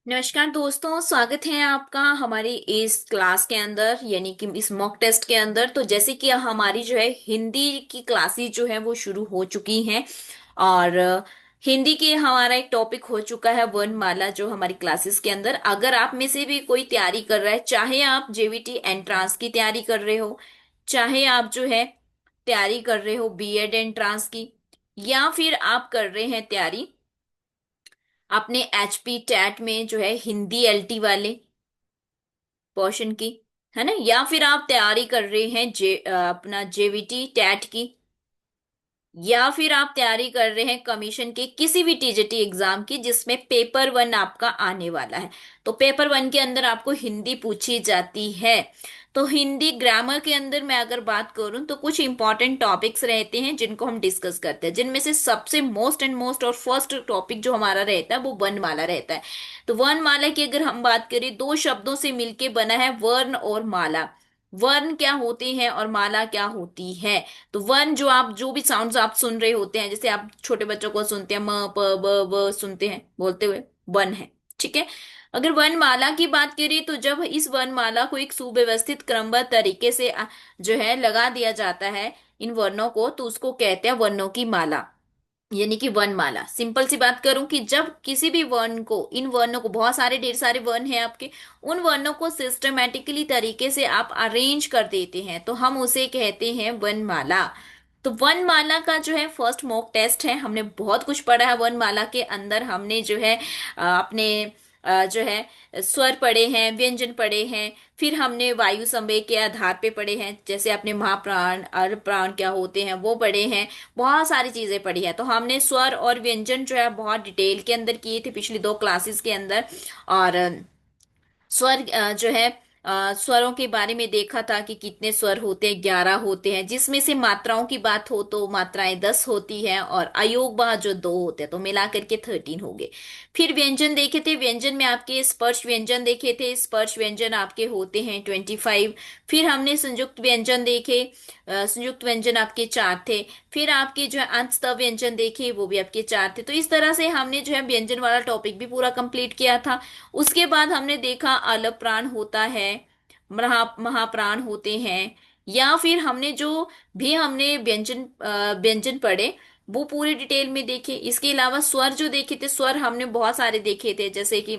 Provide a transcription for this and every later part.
नमस्कार दोस्तों, स्वागत है आपका हमारी इस क्लास के अंदर, यानी कि इस मॉक टेस्ट के अंदर। तो जैसे कि हमारी जो है हिंदी की क्लासेस जो है वो शुरू हो चुकी हैं। और हिंदी के हमारा एक टॉपिक हो चुका है वर्णमाला, जो हमारी क्लासेस के अंदर अगर आप में से भी कोई तैयारी कर रहा है, चाहे आप जेवीटी एंट्रांस की तैयारी कर रहे हो, चाहे आप जो है तैयारी कर रहे हो बीएड एंट्रांस की, या फिर आप कर रहे हैं तैयारी अपने एचपी टैट में जो है हिंदी एलटी वाले पोर्शन की, है ना, या फिर आप तैयारी कर रहे हैं अपना जेवीटी टैट की, या फिर आप तैयारी कर रहे हैं कमीशन के किसी भी टीजीटी एग्जाम की जिसमें पेपर वन आपका आने वाला है। तो पेपर वन के अंदर आपको हिंदी पूछी जाती है। तो हिंदी ग्रामर के अंदर मैं अगर बात करूं तो कुछ इंपॉर्टेंट टॉपिक्स रहते हैं जिनको हम डिस्कस करते हैं, जिनमें से सबसे मोस्ट और फर्स्ट टॉपिक जो हमारा रहता है वो वर्णमाला रहता है। तो वर्णमाला की अगर हम बात करें, दो शब्दों से मिलके बना है वर्ण और माला। वर्ण क्या होते हैं और माला क्या होती है? तो वन जो भी साउंड्स आप सुन रहे होते हैं, जैसे आप छोटे बच्चों को सुनते हैं म प ब व सुनते हैं बोलते हुए, वन है। ठीक है। अगर वर्णमाला की बात करें तो जब इस वर्णमाला को एक सुव्यवस्थित क्रमबद्ध तरीके से जो है लगा दिया जाता है इन वर्णों को, तो उसको कहते हैं वर्णों की माला, यानी कि वर्णमाला। सिंपल सी बात करूं कि जब किसी भी वर्ण को, इन वर्णों को, बहुत सारे ढेर सारे वर्ण हैं आपके, उन वर्णों को सिस्टमेटिकली तरीके से आप अरेंज कर देते हैं तो हम उसे कहते हैं वर्णमाला। तो वर्णमाला का जो है फर्स्ट मॉक टेस्ट है। हमने बहुत कुछ पढ़ा है वर्णमाला के अंदर। हमने जो है अपने जो है स्वर पढ़े हैं, व्यंजन पढ़े हैं, फिर हमने वायु संवेग के आधार पे पढ़े हैं, जैसे अपने महाप्राण अल्पप्राण क्या होते हैं वो पढ़े हैं। बहुत सारी चीजें पढ़ी है। तो हमने स्वर और व्यंजन जो है बहुत डिटेल के अंदर किए थे पिछली दो क्लासेस के अंदर। और स्वर जो है स्वरों के बारे में देखा था कि कितने स्वर होते हैं, 11 होते हैं, जिसमें से मात्राओं की बात हो तो मात्राएं 10 होती है और अयोग बाह जो दो होते हैं, तो मिला करके 13 हो गए। फिर व्यंजन देखे थे, व्यंजन में आपके स्पर्श व्यंजन देखे थे, स्पर्श व्यंजन आपके होते हैं 25। फिर हमने संयुक्त व्यंजन देखे, संयुक्त व्यंजन आपके 4 थे। फिर आपके जो है अंतस्थ व्यंजन देखे, वो भी आपके 4 थे। तो इस तरह से हमने जो है व्यंजन वाला टॉपिक भी पूरा कंप्लीट किया था। उसके बाद हमने देखा अलप प्राण होता है, महाप्राण होते हैं, या फिर हमने जो भी हमने व्यंजन पढ़े वो पूरे डिटेल में देखे। इसके अलावा स्वर जो देखे थे, स्वर हमने बहुत सारे देखे थे, जैसे कि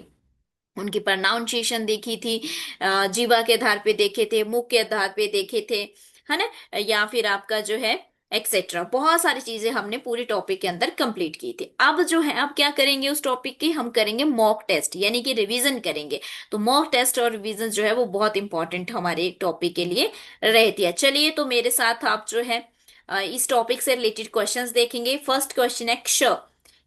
उनकी प्रोनाउंसिएशन देखी थी, जीवा के आधार पे देखे थे, मुख के आधार पे देखे थे, है ना, या फिर आपका जो है एक्सेट्रा, बहुत सारी चीजें हमने पूरी टॉपिक के अंदर कंप्लीट की थी। अब जो है अब क्या करेंगे उस टॉपिक की, हम करेंगे मॉक टेस्ट, यानी कि रिवीजन करेंगे। तो मॉक टेस्ट और रिवीजन जो है वो बहुत इंपॉर्टेंट हमारे टॉपिक के लिए रहती है। चलिए, तो मेरे साथ आप जो है इस टॉपिक से रिलेटेड क्वेश्चंस देखेंगे। फर्स्ट क्वेश्चन है क्ष।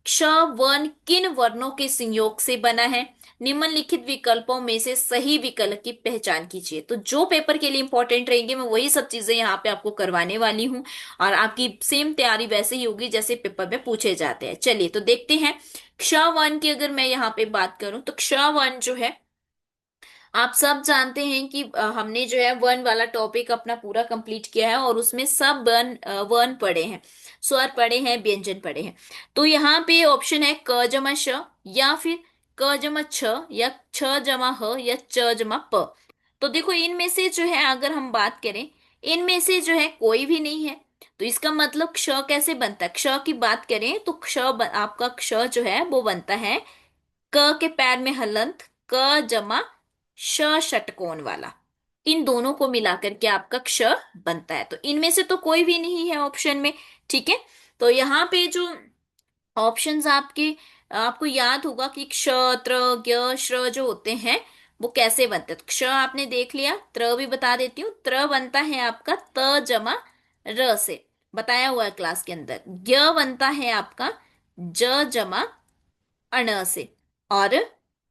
क्ष वर्ण किन वर्णों के संयोग से बना है? निम्नलिखित विकल्पों में से सही विकल्प की पहचान कीजिए। तो जो पेपर के लिए इंपॉर्टेंट रहेंगे मैं वही सब चीजें यहाँ पे आपको करवाने वाली हूँ, और आपकी सेम तैयारी वैसे ही होगी जैसे पेपर में पूछे जाते हैं। चलिए तो देखते हैं। क्ष वर्ण की अगर मैं यहाँ पे बात करूं तो क्ष वर्ण जो है, आप सब जानते हैं कि हमने जो है वर्ण वाला टॉपिक अपना पूरा कंप्लीट किया है और उसमें सब वर्ण पढ़े हैं, स्वर पढ़े हैं, व्यंजन पढ़े हैं। तो यहाँ पे ऑप्शन है क जमा श, या फिर क जमा छ, या छ जमा ह, या च जमा प। तो देखो इनमें से जो है अगर हम बात करें, इनमें से जो है कोई भी नहीं है। तो इसका मतलब क्ष कैसे बनता है? क्ष की बात करें तो आपका क्ष जो है वो बनता है क के पैर में हलंत, क जमा श षटकोण वाला। इन दोनों को मिलाकर के आपका क्ष बनता है। तो इनमें से तो कोई भी नहीं है ऑप्शन में। ठीक है। तो यहाँ पे जो ऑप्शंस आपके, आपको याद होगा कि क्ष, त्र, ज्ञ, श्र जो होते हैं वो कैसे बनते हैं। तो क्ष आपने देख लिया, त्र भी बता देती हूँ। त्र बनता है आपका त जमा र से, बताया हुआ है क्लास के अंदर। ज्ञ बनता है आपका ज जमा अण से। और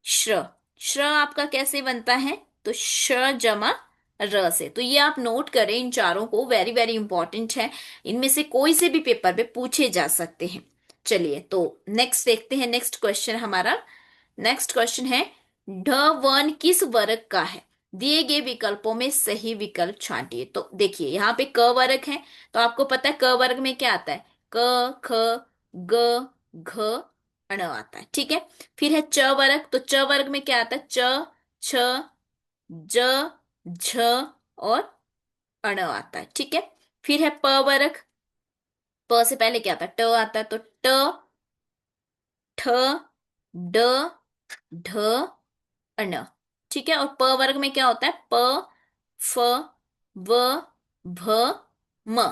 श्र, श्र आपका कैसे बनता है? तो श जमा र से। तो ये आप नोट करें, इन चारों को, वेरी वेरी इंपॉर्टेंट है। इनमें से कोई से भी पेपर पे पूछे जा सकते हैं। चलिए तो नेक्स्ट देखते हैं। नेक्स्ट क्वेश्चन हमारा, नेक्स्ट क्वेश्चन है ढ वर्ण किस वर्ग का है? दिए गए विकल्पों में सही विकल्प छांटिए। तो देखिए यहाँ पे क वर्ग है, तो आपको पता है क वर्ग में क्या आता है, क ख ग घ अण आता है। ठीक है, फिर है च वर्ग, तो च वर्ग में क्या आता है? च, छ, ज, झ और अण आता है। ठीक है, फिर है प वर्ग, प से पहले क्या आता है? ट आता है, तो ट, ठ, ड, ढ, अण। ठीक है, और प वर्ग में क्या होता है? प, फ, व, भ, म।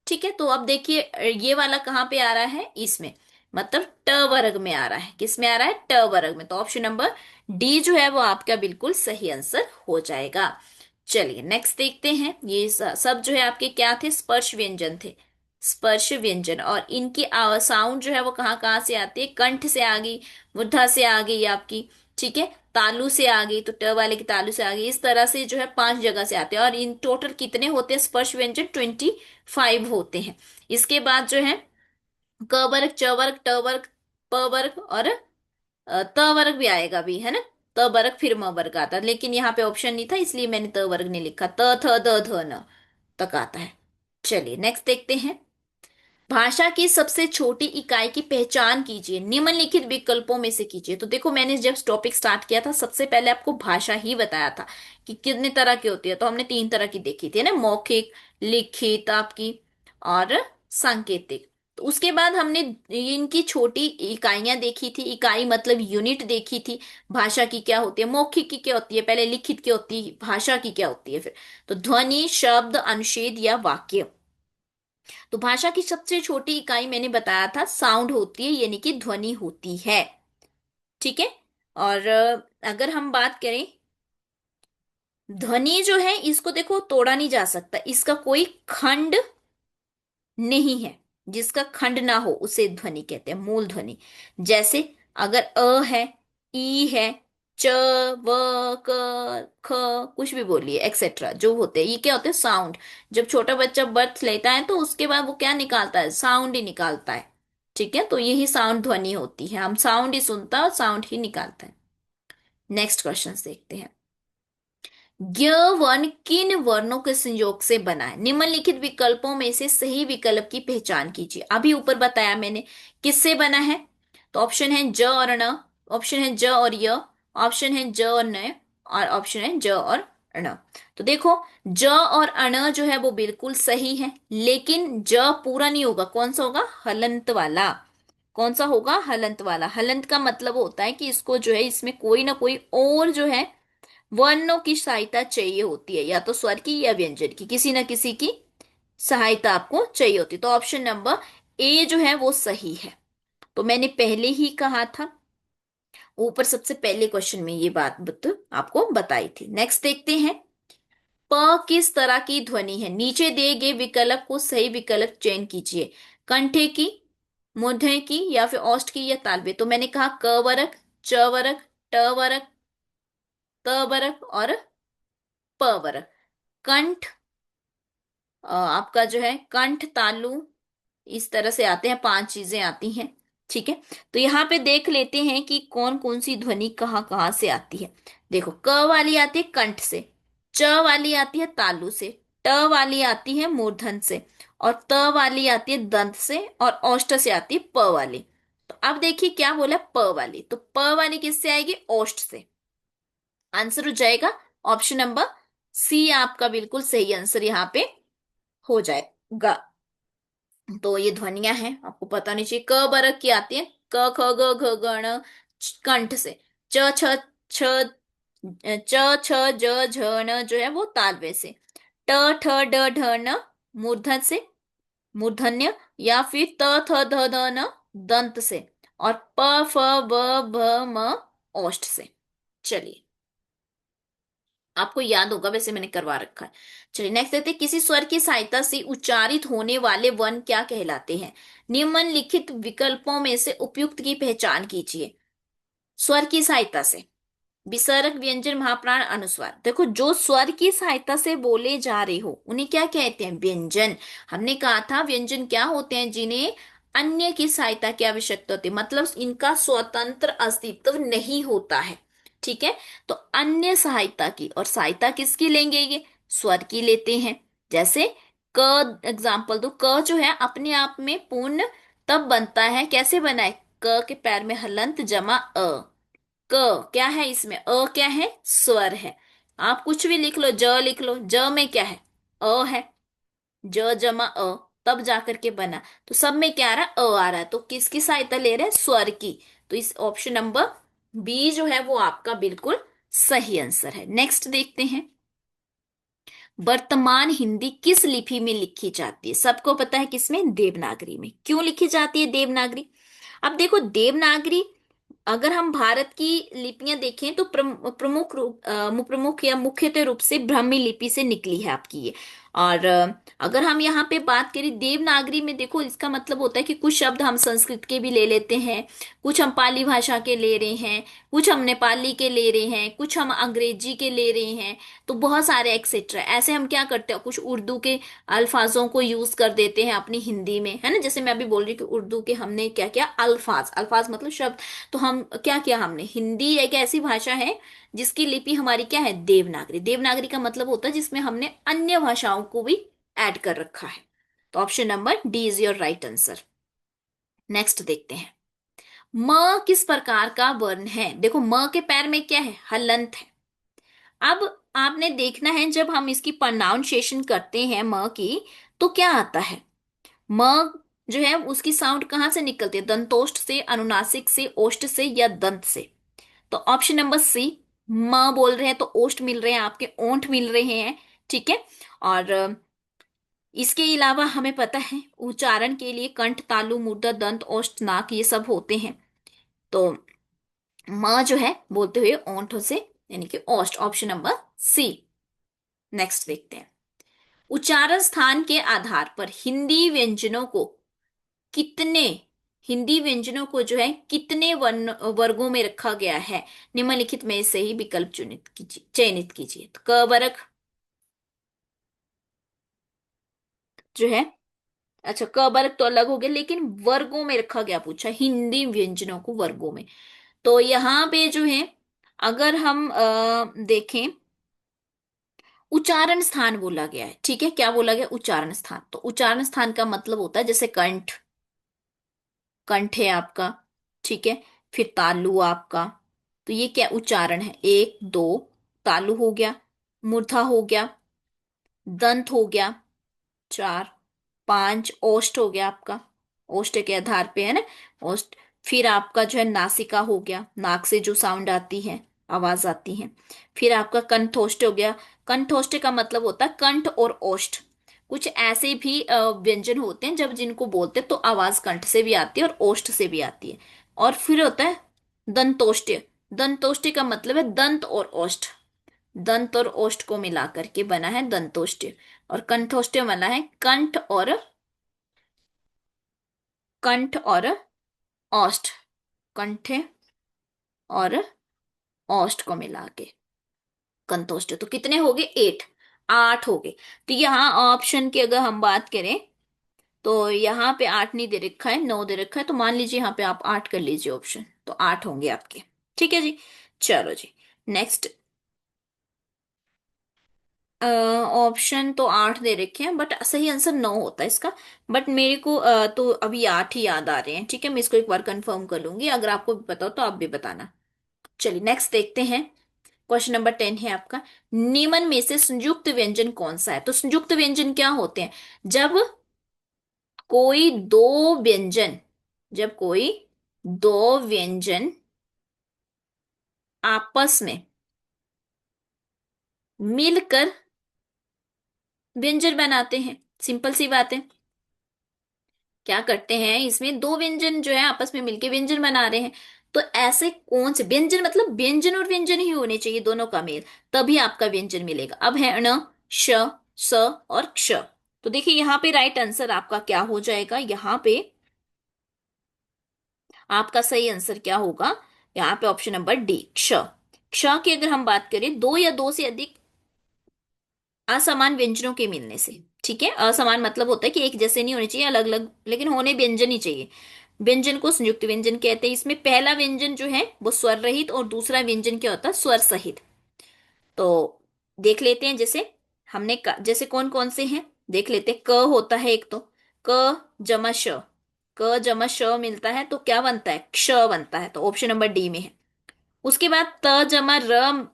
ठीक है, तो अब देखिए ये वाला कहाँ पे आ रहा है? इसमें, मतलब ट वर्ग में आ रहा है। किस में आ रहा है? ट वर्ग में। तो ऑप्शन नंबर डी जो है वो आपका बिल्कुल सही आंसर हो जाएगा। चलिए नेक्स्ट देखते हैं। ये सब जो है आपके क्या थे? स्पर्श व्यंजन थे। स्पर्श व्यंजन, और इनकी साउंड जो है वो कहाँ कहाँ से आती है? कंठ से आ गई, मुद्रा से आ गई आपकी, ठीक है, तालु से आ गई, तो ट वाले की तालु से आ गई। इस तरह से जो है 5 जगह से आते हैं, और इन टोटल कितने होते हैं स्पर्श व्यंजन? 25 होते हैं। इसके बाद जो है क वर्ग, च वर्ग, ट वर्ग, प वर्ग और त वर्ग भी आएगा भी, है ना? त वर्ग फिर म वर्ग आता है, लेकिन यहाँ पे ऑप्शन नहीं था इसलिए मैंने त वर्ग नहीं लिखा। त, थ, द, ध, न तक आता है। चलिए नेक्स्ट देखते हैं। भाषा की सबसे छोटी इकाई की पहचान कीजिए, निम्नलिखित विकल्पों में से कीजिए। तो देखो मैंने जब टॉपिक स्टार्ट किया था सबसे पहले आपको भाषा ही बताया था कि कितने तरह की होती है। तो हमने 3 तरह की देखी थी, है ना? मौखिक, लिखित आपकी, और सांकेतिक। तो उसके बाद हमने इनकी छोटी इकाइयां देखी थी, इकाई मतलब यूनिट देखी थी। भाषा की क्या होती है, मौखिक की क्या होती है, पहले लिखित की होती है, भाषा की क्या होती है फिर। तो ध्वनि, शब्द, अनुच्छेद या वाक्य। तो भाषा की सबसे छोटी इकाई मैंने बताया था साउंड होती है, यानी कि ध्वनि होती है। ठीक है, और अगर हम बात करें, ध्वनि जो है इसको देखो तोड़ा नहीं जा सकता, इसका कोई खंड नहीं है। जिसका खंड ना हो उसे ध्वनि कहते हैं, मूल ध्वनि। जैसे अगर अ है, ई है, च, व, क, ख, कुछ भी बोलिए एक्सेट्रा जो होते हैं, ये क्या होते हैं? साउंड। जब छोटा बच्चा बर्थ लेता है तो उसके बाद वो क्या निकालता है? साउंड ही निकालता है। ठीक है, तो यही साउंड ध्वनि होती है। हम साउंड ही सुनता है और साउंड ही निकालता है। नेक्स्ट क्वेश्चन देखते हैं। ज्ञ वर्ण किन वर्णों के संयोग से बना है? निम्नलिखित विकल्पों में से सही विकल्प की पहचान कीजिए। अभी ऊपर बताया मैंने किससे बना है। तो ऑप्शन है ज और न, ऑप्शन है ज और य, ऑप्शन है ज और न, और ऑप्शन है ज और ण। तो देखो ज और अण जो है वो बिल्कुल सही है, लेकिन ज पूरा नहीं होगा। कौन सा होगा? हलंत वाला। कौन सा होगा? हलंत वाला। हलंत का मतलब होता है कि इसको जो है इसमें कोई ना कोई और जो है वर्णों की सहायता चाहिए होती है, या तो स्वर की या व्यंजन की, किसी ना किसी की सहायता आपको चाहिए होती है। तो ऑप्शन नंबर ए जो है वो सही है। तो मैंने पहले ही कहा था, ऊपर सबसे पहले क्वेश्चन में ये बात आपको बताई थी। नेक्स्ट देखते हैं। प किस तरह की ध्वनि है? नीचे दिए गए विकल्प को सही विकल्प चयन कीजिए। कंठे की, मूर्धन्य की, या फिर ओष्ठ की, या तालव्य। तो मैंने कहा क वर्ग, च वर्ग, ट वर्ग, त वर्ग और प वर्ग। कंठ, आपका जो है कंठ, तालु, इस तरह से आते हैं, 5 चीजें आती हैं। ठीक है, तो यहाँ पे देख लेते हैं कि कौन कौन सी ध्वनि कहाँ कहाँ से आती है। देखो क वाली आती है कंठ से, च वाली आती है तालु से, ट वाली आती है मूर्धन से, और त वाली आती है दंत से, और ओष्ठ से आती है प वाली। तो अब देखिए क्या बोला? प वाली। तो प वाली किससे आएगी? ओष्ठ से। आंसर हो जाएगा ऑप्शन नंबर सी, आपका बिल्कुल सही आंसर यहाँ पे हो जाएगा। तो ये ध्वनियां हैं, आपको पता नहीं चाहिए। क बरक की आती है, क, ख, ग, घ, गण, कंठ से। च, छ, छ, च, छ, ज, झ, न जो है वो तालव्य से। ट, ठ, ड, ढ, न मूर्धन से, मूर्धन्य, या फिर त, थ, ध, ध, न दंत से, और प, फ, ब, भ, म ओष्ठ से। चलिए, आपको याद होगा, वैसे मैंने करवा रखा है। चलिए नेक्स्ट देखते हैं। किसी स्वर की सहायता से उच्चारित होने वाले वर्ण क्या कहलाते हैं? निम्नलिखित विकल्पों में से उपयुक्त की पहचान कीजिए। स्वर की सहायता से, विसर्ग, व्यंजन, महाप्राण, अनुस्वार। देखो जो स्वर की सहायता से बोले जा रहे हो उन्हें क्या कहते हैं? व्यंजन। हमने कहा था व्यंजन क्या होते हैं? जिन्हें अन्य की सहायता की आवश्यकता होती है, मतलब इनका स्वतंत्र अस्तित्व नहीं होता है। ठीक है, तो अन्य सहायता की, और सहायता किसकी लेंगे? ये स्वर की लेते हैं। जैसे क एग्जाम्पल दो, क जो है अपने आप में पूर्ण तब बनता है, कैसे बना है? क के पैर में हलंत जमा अ। क क्या है इसमें, अ क्या है, स्वर है। आप कुछ भी लिख लो, ज लिख लो, ज में क्या है, अ है। ज जमा अ, तब जाकर के बना। तो सब में क्या आ रहा है, अ आ रहा है, तो किसकी सहायता ले रहे हैं, स्वर की। तो इस ऑप्शन नंबर बी जो है वो आपका बिल्कुल सही आंसर है। नेक्स्ट देखते हैं, वर्तमान हिंदी किस लिपि में लिखी जाती है। सबको पता है किसमें, देवनागरी में। क्यों लिखी जाती है देवनागरी। अब देखो देवनागरी, अगर हम भारत की लिपियां देखें तो प्रमुख रूप प्रमुख या मुख्यतः रूप से ब्राह्मी लिपि से निकली है आपकी ये। और अगर हम यहाँ पे बात करें देवनागरी में, देखो इसका मतलब होता है कि कुछ शब्द हम संस्कृत के भी ले लेते हैं, कुछ हम पाली भाषा के ले रहे हैं, कुछ हम नेपाली के ले रहे हैं, कुछ हम अंग्रेजी के ले रहे हैं। तो बहुत सारे एक्सेट्रा ऐसे हम क्या करते हैं, कुछ उर्दू के अल्फाजों को यूज कर देते हैं अपनी हिंदी में, है ना। जैसे मैं अभी बोल रही हूँ कि उर्दू के हमने क्या किया, अल्फाज, अल्फाज मतलब शब्द। तो हम क्या किया, हमने, हिंदी एक ऐसी भाषा है जिसकी लिपि हमारी क्या है, देवनागरी। देवनागरी का मतलब होता है जिसमें हमने अन्य भाषाओं को भी ऐड कर रखा है। तो option number D is your right answer. Next देखते हैं, म किस प्रकार का वर्ण है। देखो म के पैर में क्या है, हलंत है। अब आपने देखना है जब हम इसकी प्रोनाउंसिएशन करते हैं म की, तो क्या आता है। म जो है उसकी साउंड कहाँ से निकलती है, दंतोष्ठ से, अनुनासिक से, ओष्ठ से, या दंत से। तो ऑप्शन नंबर सी, म बोल रहे हैं तो ओष्ठ मिल रहे हैं, आपके ओंठ मिल रहे हैं। ठीक है। और इसके अलावा हमें पता है उच्चारण के लिए कंठ, तालु, मूर्धा, दंत, ओष्ठ, नाक ये सब होते हैं। तो म जो है बोलते हुए ओंठों से, यानी कि ओष्ठ, ऑप्शन नंबर सी। नेक्स्ट देखते हैं, उच्चारण स्थान के आधार पर कितने हिंदी व्यंजनों को जो है कितने वर्गों में रखा गया है। निम्नलिखित में से ही विकल्प चयनित कीजिए। तो क वर्ग जो है, अच्छा क वर्ग तो अलग हो गया, लेकिन वर्गों में रखा गया, पूछा हिंदी व्यंजनों को वर्गों में। तो यहाँ पे जो है, अगर हम देखें, उच्चारण स्थान बोला गया है। ठीक है, क्या बोला गया, उच्चारण स्थान। तो उच्चारण स्थान का मतलब होता है जैसे कंठ, कंठ है आपका। ठीक है। फिर तालु आपका, तो ये क्या उच्चारण है, एक दो, तालु हो गया, मूर्धा हो गया, दंत हो गया, चार, पांच, ओष्ठ हो गया आपका, ओष्ठ के आधार पे है ना, ओष्ठ। फिर आपका जो है नासिका हो गया, नाक से जो साउंड आती है, आवाज आती है। फिर आपका कंठोष्ठ हो गया। कंठोष्ठ का मतलब होता है कंठ और ओष्ठ। कुछ ऐसे भी व्यंजन होते हैं जब जिनको बोलते हैं तो आवाज कंठ से भी आती है और ओष्ठ से भी आती है। और फिर होता है दंतोष्ठ। दंतोष्ठ का मतलब है दंत और ओष्ठ, दंत और ओष्ठ को मिला करके बना है दंतोष्ठ। और कंठोष्ठ बना है कंठ और ओष्ठ, कंठ और ओष्ठ को मिला के कंठोष्ठ। तो कितने हो गए, 8, 8 हो गए। तो यहाँ ऑप्शन की अगर हम बात करें, तो यहाँ पे 8 नहीं दे रखा है, 9 दे रखा है, तो मान लीजिए यहाँ पे आप 8 कर लीजिए ऑप्शन, तो 8 होंगे आपके। ठीक है जी। चलो जी, नेक्स्ट। ऑप्शन तो 8 दे रखे हैं, बट सही आंसर 9 होता है इसका। बट मेरे को तो अभी 8 ही याद आ रहे हैं। ठीक है, मैं इसको एक बार कंफर्म कर लूंगी, अगर आपको भी पता हो तो आप भी बताना। चलिए नेक्स्ट देखते हैं, क्वेश्चन नंबर 10 है आपका, निम्न में से संयुक्त व्यंजन कौन सा है। तो संयुक्त व्यंजन क्या होते हैं, जब कोई दो व्यंजन, जब कोई दो व्यंजन आपस में मिलकर व्यंजन बनाते हैं। सिंपल सी बात है, क्या करते हैं, इसमें दो व्यंजन जो है आपस में मिलके व्यंजन बना रहे हैं। तो ऐसे कौन से व्यंजन, मतलब व्यंजन और व्यंजन ही होने चाहिए, दोनों का मेल, तभी आपका व्यंजन मिलेगा। अब है ण, श, स और क्ष। तो देखिए यहाँ पे राइट आंसर आपका क्या हो जाएगा, यहाँ पे आपका सही आंसर क्या होगा, यहाँ पे ऑप्शन नंबर डी, क्ष। क्ष की अगर हम बात करें, दो या दो से अधिक असमान व्यंजनों के मिलने से। ठीक है, असमान मतलब होता है कि एक जैसे नहीं होने चाहिए, अलग अलग, लेकिन होने व्यंजन ही चाहिए। व्यंजन को संयुक्त व्यंजन कहते हैं। इसमें पहला व्यंजन जो है वो स्वर रहित, और दूसरा व्यंजन क्या होता है, स्वर सहित। तो देख लेते हैं, जैसे जैसे कौन कौन से हैं, देख लेते हैं। क होता है एक तो, क जमा श, क जमा श मिलता है तो क्या बनता है, क्ष बनता है, तो ऑप्शन नंबर डी में है। उसके बाद त जमा र,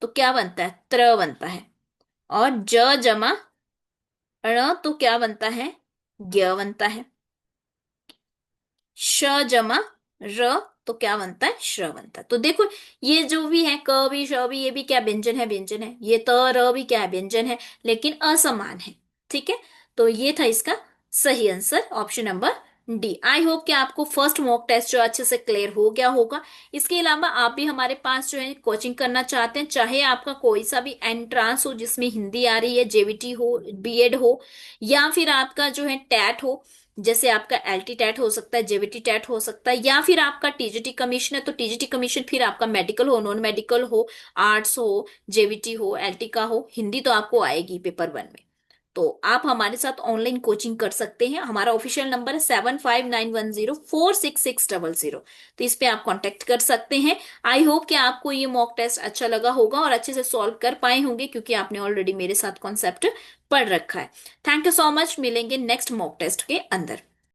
तो क्या बनता है, त्र बनता है। और ज जमा ण तो क्या बनता है, ज्ञ बनता है। श जमा र तो क्या बनता है, श्र बनता है। तो देखो, ये जो भी है, क भी श भी, ये भी क्या व्यंजन है, व्यंजन है। ये त र भी क्या है, व्यंजन है, लेकिन असमान है। ठीक है, तो ये था इसका सही answer, option number D. I hope कि आपको फर्स्ट मॉक टेस्ट जो अच्छे से क्लियर हो गया होगा। इसके अलावा आप भी हमारे पास जो है कोचिंग करना चाहते हैं, चाहे आपका कोई सा भी एंट्रांस हो जिसमें हिंदी आ रही है, जेवीटी हो, बीएड हो, या फिर आपका जो है टैट हो, जैसे आपका एलटी टैट हो सकता है, जेवीटी टैट हो सकता है, या फिर आपका टीजीटी कमीशन है तो टीजीटी कमीशन, फिर आपका मेडिकल हो, नॉन मेडिकल हो, आर्ट्स हो, जेवीटी हो, एलटी का हो, हिंदी तो आपको आएगी पेपर वन में। तो आप हमारे साथ ऑनलाइन कोचिंग कर सकते हैं। हमारा ऑफिशियल नंबर है 7591046600। तो इस पे आप कांटेक्ट कर सकते हैं। आई होप कि आपको ये मॉक टेस्ट अच्छा लगा होगा और अच्छे से सॉल्व कर पाए होंगे, क्योंकि आपने ऑलरेडी मेरे साथ कॉन्सेप्ट पढ़ रखा है। थैंक यू सो मच, मिलेंगे नेक्स्ट मॉक टेस्ट के अंदर।